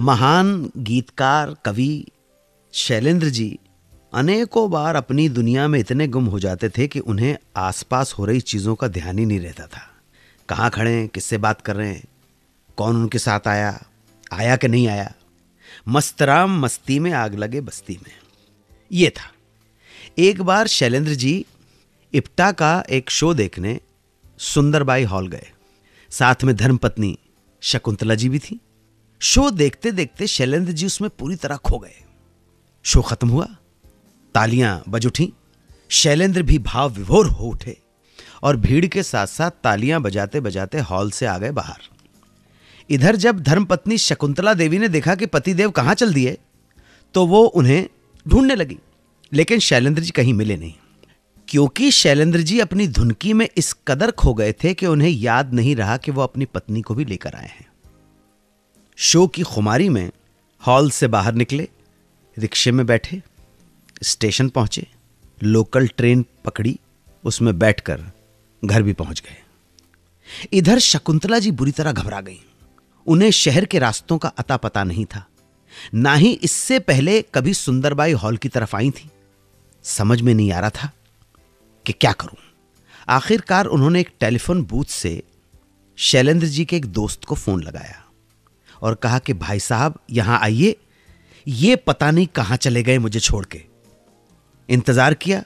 महान गीतकार कवि शैलेंद्र जी अनेकों बार अपनी दुनिया में इतने गुम हो जाते थे कि उन्हें आसपास हो रही चीज़ों का ध्यान ही नहीं रहता था। कहाँ खड़े हैं, किससे बात कर रहे हैं, कौन उनके साथ आया, आया कि नहीं आया। मस्तराम मस्ती में आग लगे बस्ती में, ये था। एक बार शैलेंद्र जी इप्टा का एक शो देखने सुंदरबाई हॉल गए। साथ में धर्मपत्नी शकुंतला जी भी थी। शो देखते देखते शैलेंद्र जी उसमें पूरी तरह खो गए। शो खत्म हुआ, तालियां बज उठी। शैलेंद्र भी भाव विभोर हो उठे और भीड़ के साथ साथ तालियां बजाते बजाते हॉल से आ गए बाहर। इधर जब धर्मपत्नी शकुंतला देवी ने देखा कि पतिदेव कहां चल दिए तो वो उन्हें ढूंढने लगी, लेकिन शैलेंद्र जी कहीं मिले नहीं, क्योंकि शैलेंद्र जी अपनी धुनकी में इस कदर खो गए थे कि उन्हें याद नहीं रहा कि वो अपनी पत्नी को भी लेकर आए हैं। शो की खुमारी में हॉल से बाहर निकले, रिक्शे में बैठे, स्टेशन पहुंचे, लोकल ट्रेन पकड़ी, उसमें बैठकर घर भी पहुंच गए। इधर शकुंतला जी बुरी तरह घबरा गईं। उन्हें शहर के रास्तों का अता पता नहीं था, ना ही इससे पहले कभी सुंदरबाई हॉल की तरफ आई थी। समझ में नहीं आ रहा था कि क्या करूं। आखिरकार उन्होंने एक टेलीफोन बूथ से शैलेंद्र जी के एक दोस्त को फोन लगाया और कहा कि भाई साहब यहां आइए, ये पता नहीं कहां चले गए मुझे छोड़ के। इंतजार किया,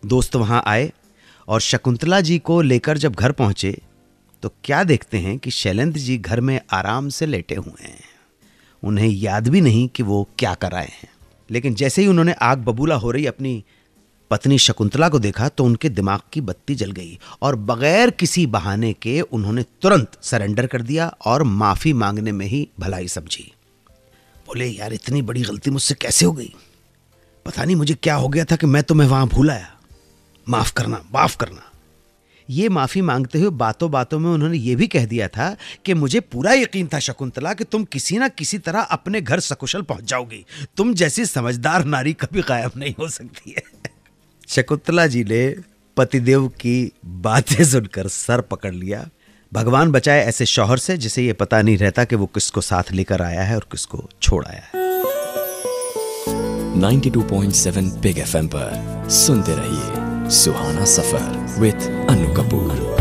दोस्त वहां आए और शकुंतला जी को लेकर जब घर पहुंचे तो क्या देखते हैं कि शैलेंद्र जी घर में आराम से लेटे हुए हैं। उन्हें याद भी नहीं कि वो क्या कर रहे हैं, लेकिन जैसे ही उन्होंने आग बबूला हो रही अपनी पत्नी शकुंतला को देखा तो उनके दिमाग की बत्ती जल गई और बगैर किसी बहाने के उन्होंने तुरंत सरेंडर कर दिया और माफी मांगने में ही भलाई समझी। बोले, यार इतनी बड़ी गलती मुझसे कैसे हो गई, पता नहीं मुझे क्या हो गया था कि मैं तुम्हें वहां भूल आया, माफ करना माफ करना। ये माफी मांगते हुए बातों बातों में उन्होंने ये भी कह दिया था कि मुझे पूरा यकीन था शकुंतला कि तुम किसी ना किसी तरह अपने घर सकुशल पहुंच जाओगी, तुम जैसी समझदार नारी कभी कायम नहीं हो सकती है। शकुंतला जी ने पतिदेव की बातें सुनकर सर पकड़ लिया। भगवान बचाए ऐसे शौहर से जिसे ये पता नहीं रहता कि वो किसको साथ लेकर आया है और किसको छोड़ आया है। 92.7 बिग FM पर सुनते रहिए सुहाना सफर विद अनु कपूर।